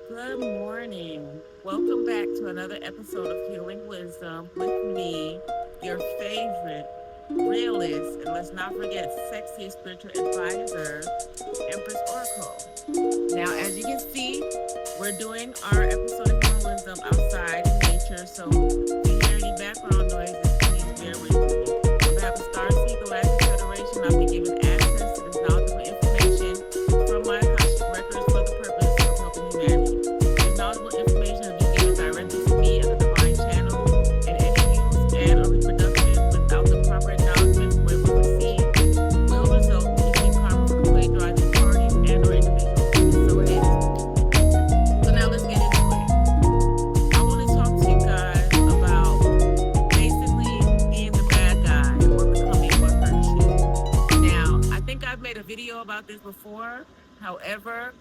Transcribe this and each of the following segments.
Good morning. Welcome back to another episode of Healing Wisdom with me, your favorite realist, and let's not forget sexy spiritual advisor, Empress Oracle. Now, as you can see, we're doing our episode of Healing Wisdom outside in nature, so if you hear any background noises, please bear with me. On behalf of Star Sea Galactic Federation, I've been given access to this knowledgeable information from my Akashic records for the purpose of helping humanity. This knowledgeable information has been given directly to me as a divine channel, and any use and or reproduction without the proper acknowledgement from where it was received will result in the karma for the plagiarizing parties and or individuals. And so it is. So now let's get into it. I want to talk to you guys about basically being the bad guy or becoming what hurts you. Now, I think I've made a video about this before. However,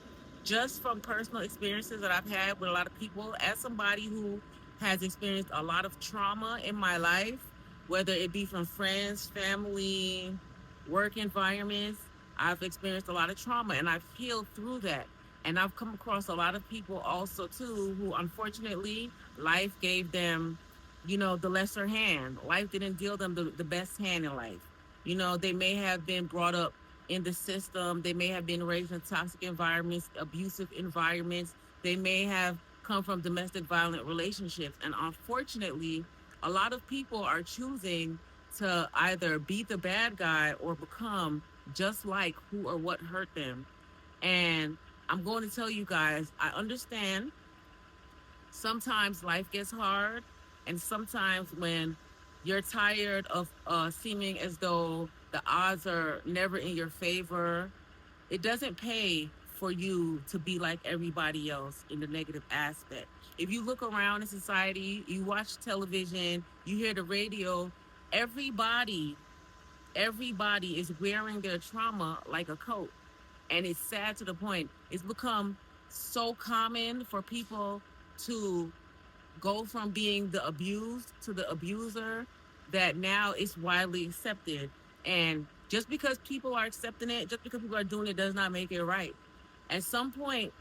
just from personal experiences that I've had with a lot of people, as somebody who has experienced a lot of trauma in my life, whether it be from friends, family, work environments, I've experienced a lot of trauma and I've healed through that. And I've come across a lot of people also too who unfortunately life gave them, the lesser hand. Life didn't deal them the best hand in life. They may have been brought up in the system. They may have been raised in toxic environments, abusive environments. They may have come from domestic violent relationships. And unfortunately, a lot of people are choosing to either be the bad guy or become just like who or what hurt them. And I'm going to tell you guys, I understand sometimes life gets hard, and sometimes when you're tired of seeming as though the odds are never in your favor, it doesn't pay for you to be like everybody else in the negative aspect. If you look around in society, you watch television, you hear the radio, everybody, everybody is wearing their trauma like a coat. And it's sad to the point, it's become so common for people to go from being the abused to the abuser that now it's widely accepted. And just because people are accepting it, just because people are doing it, does not make it right. At some point,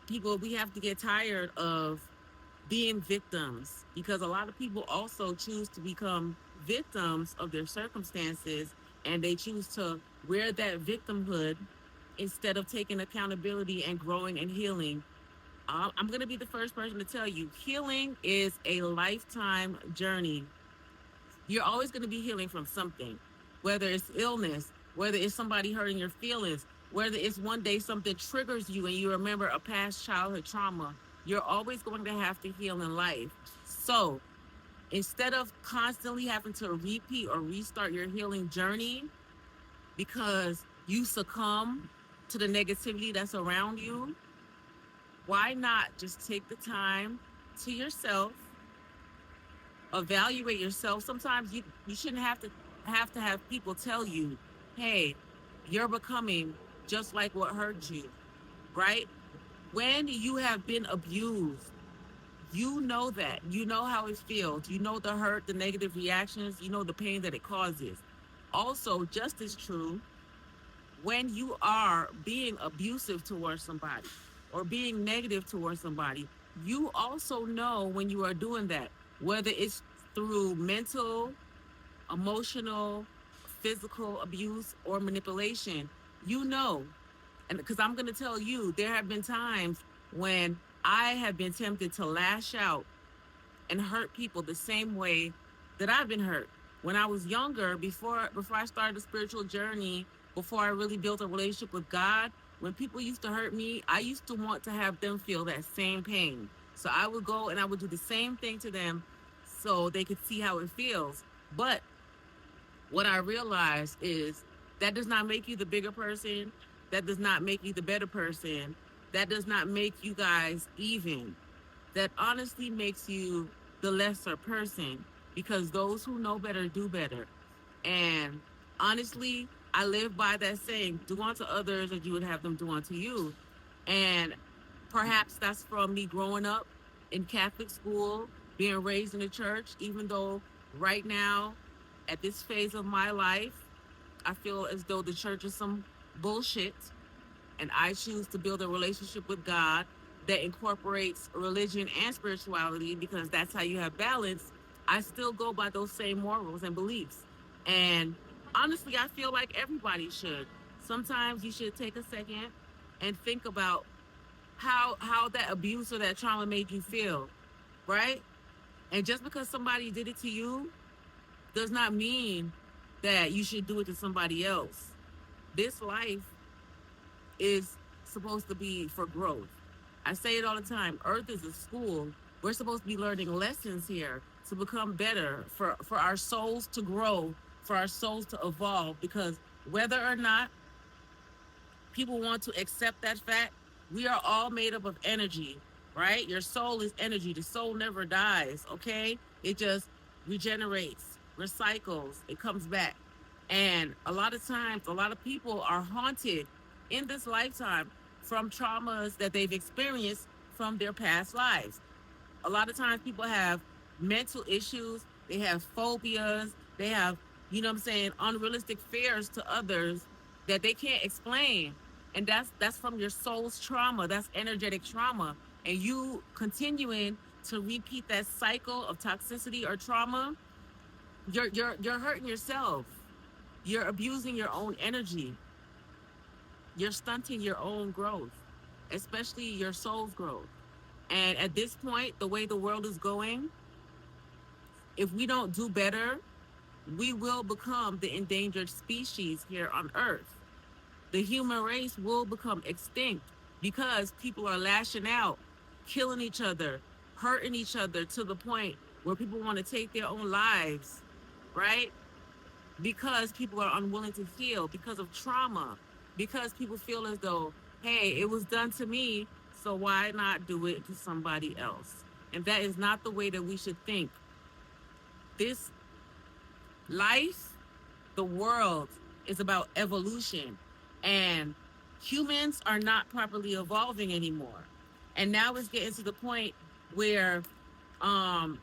people, we have to get tired of being victims, because a lot of people also choose to become victims of their circumstances, and they choose to wear that victimhood instead of taking accountability and growing and healing. I'm going to be the first person to tell you, healing is a lifetime journey. You're always going to be healing from something, whether it's illness, whether it's somebody hurting your feelings, whether it's one day something triggers you and you remember a past childhood trauma. You're always going to have to heal in life. So instead of constantly having to repeat or restart your healing journey because you succumb to the negativity that's around you, why not just take the time to yourself, evaluate yourself? Sometimes you shouldn't have people tell you, hey, you're becoming just like what hurt you, right? When you have been abused, you know that. You know how it feels. You know the hurt, the negative reactions, you know the pain that it causes. Also, just as true, when you are being abusive towards somebody or being negative towards somebody, you also know when you are doing that, whether it's through mental, emotional, physical abuse, or manipulation. You know, and because I'm going to tell you, there have been times when I have been tempted to lash out and hurt people the same way that I've been hurt. When I was younger, before I started a spiritual journey, before I really built a relationship with God, when people used to hurt me, I used to want to have them feel that same pain. So I would go and I would do the same thing to them so they could see how it feels. But what I realized is that does not make you the bigger person. That does not make you the better person. That does not make you guys even. That honestly makes you the lesser person, because those who know better do better. And honestly, I live by that saying, do unto others as you would have them do unto you. And perhaps that's from me growing up in Catholic school, being raised in the church, even though right now, at this phase of my life, I feel as though the church is some bullshit, and I choose to build a relationship with God that incorporates religion and spirituality because that's how you have balance, I still go by those same morals and beliefs. And honestly, I feel like everybody should. Sometimes you should take a second and think about how that abuse or that trauma made you feel, right? And just because somebody did it to you does not mean that you should do it to somebody else. This life is supposed to be for growth. I say it all the time. Earth is a school. We're supposed to be learning lessons here to become better, for our souls to grow, for our souls to evolve. Because whether or not people want to accept that fact, we are all made up of energy, right? Your soul is energy. The soul never dies, okay? It just regenerates, recycles, it comes back. And a lot of times, a lot of people are haunted in this lifetime from traumas that they've experienced from their past lives. A lot of times people have mental issues, they have phobias, they have, you know what I'm saying, unrealistic fears to others that they can't explain. And that's from your soul's trauma. That's energetic trauma. And you continuing to repeat that cycle of toxicity or trauma, you're hurting yourself. You're abusing your own energy. You're stunting your own growth, especially your soul's growth. And at this point, the way the world is going, if we don't do better, we will become the endangered species here on Earth. The human race will become extinct because people are lashing out, killing each other, hurting each other to the point where people want to take their own lives, right? Because people are unwilling to heal, because of trauma, because people feel as though, hey, it was done to me, so why not do it to somebody else? And that is not the way that we should think. This life, the world, is about evolution, and humans are not properly evolving anymore. And now it's getting to the point where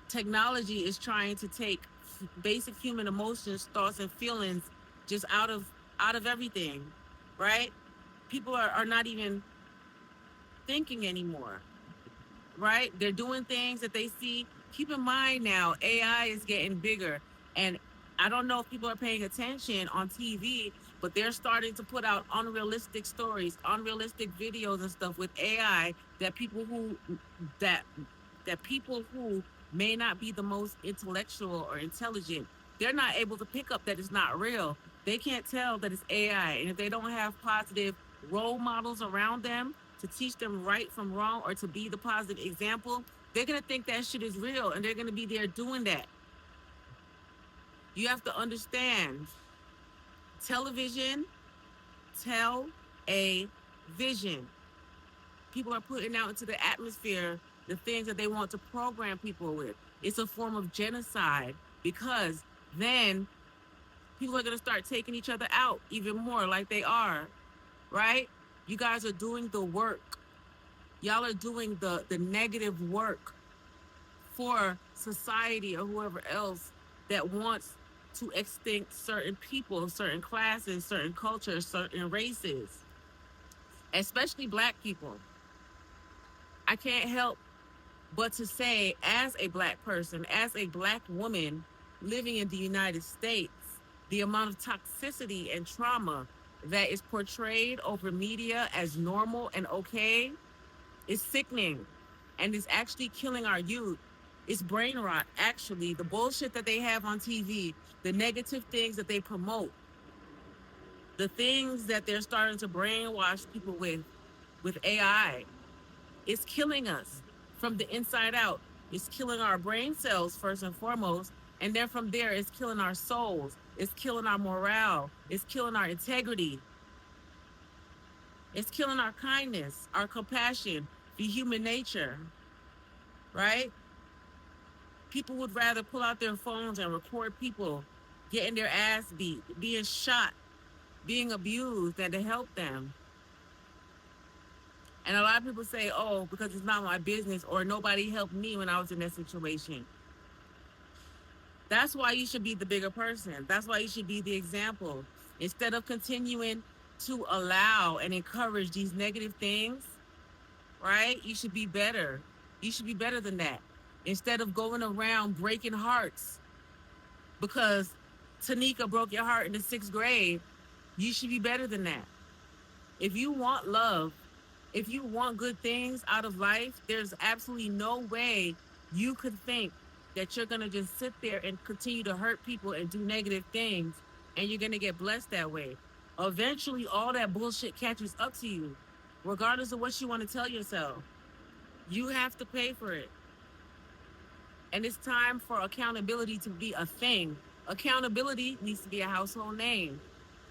technology is trying to take basic human emotions, thoughts, and feelings just out of everything, right? People are not even thinking anymore, right? They're doing things that they see. Keep in mind now, AI is getting bigger. And I don't know if people are paying attention on TV, but they're starting to put out unrealistic stories, unrealistic videos and stuff with AI that that people who may not be the most intellectual or intelligent, they're not able to pick up that it's not real. They can't tell that it's AI. And if they don't have positive role models around them to teach them right from wrong or to be the positive example, they're going to think that shit is real and they're going to be there doing that. You have to understand, television tell a vision. People are putting out into the atmosphere the things that they want to program people with. It's a form of genocide because then people are going to start taking each other out even more like they are, right? You guys are doing the work. Y'all are doing the negative work for society or whoever else that wants to extinct certain people, certain classes, certain cultures, certain races, especially black people. I can't help but to say, as a black person, as a black woman living in the United States, the amount of toxicity and trauma that is portrayed over media as normal and okay is sickening and is actually killing our youth. It's brain rot, actually. The bullshit that they have on TV, the negative things that they promote, the things that they're starting to brainwash people with AI, it's killing us from the inside out. It's killing our brain cells first and foremost. And then from there, it's killing our souls. It's killing our morale. It's killing our integrity. It's killing our kindness, our compassion, the human nature, right? People would rather pull out their phones and record people getting their ass beat, being shot, being abused than to help them. And a lot of people say, oh, because it's not my business or nobody helped me when I was in that situation. That's why you should be the bigger person. That's why you should be the example. Instead of continuing to allow and encourage these negative things, right? You should be better. You should be better than that. Instead of going around breaking hearts because Tanika broke your heart in the 6th grade, you should be better than that. If you want love, if you want good things out of life, there's absolutely no way you could think that you're going to just sit there and continue to hurt people and do negative things and you're going to get blessed that way. Eventually, all that bullshit catches up to you, regardless of what you want to tell yourself. You have to pay for it. And it's time for accountability to be a thing. Accountability needs to be a household name.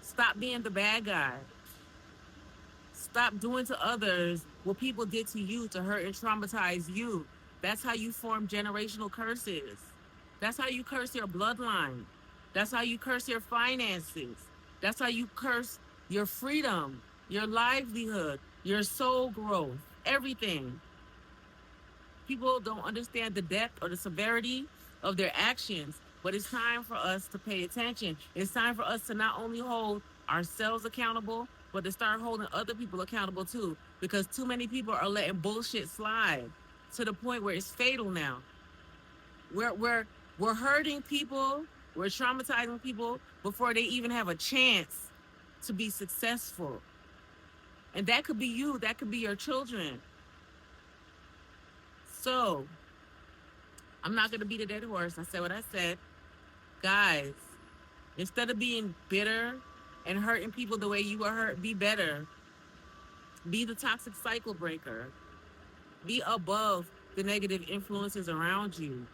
Stop being the bad guy. Stop doing to others what people did to you to hurt and traumatize you. That's how you form generational curses. That's how you curse your bloodline. That's how you curse your finances. That's how you curse your freedom, your livelihood, your soul growth, everything. People don't understand the depth or the severity of their actions, but it's time for us to pay attention. It's time for us to not only hold ourselves accountable, but to start holding other people accountable too, because too many people are letting bullshit slide to the point where it's fatal now. We're hurting people, we're traumatizing people before they even have a chance to be successful. And that could be you, that could be your children. So I'm not gonna beat a dead horse. I said what I said. Guys, instead of being bitter and hurting people the way you were hurt, be better. Be the toxic cycle breaker. Be above the negative influences around you.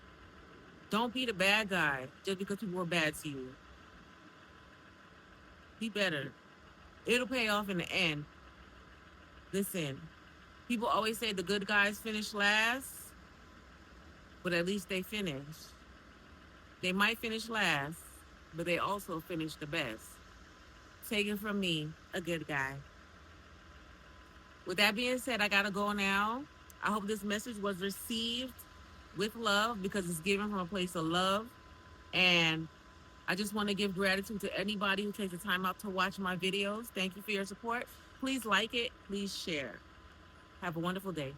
Don't be the bad guy just because people were bad to you. Be better. It'll pay off in the end. Listen, people always say the good guys finish last, but at least they finish. They might finish last, but they also finish the best. Take it from me, a good guy. With that being said, I gotta go now. I hope this message was received with love because it's given from a place of love. And I just want to give gratitude to anybody who takes the time out to watch my videos. Thank you for your support. Please like it. Please share. Have a wonderful day.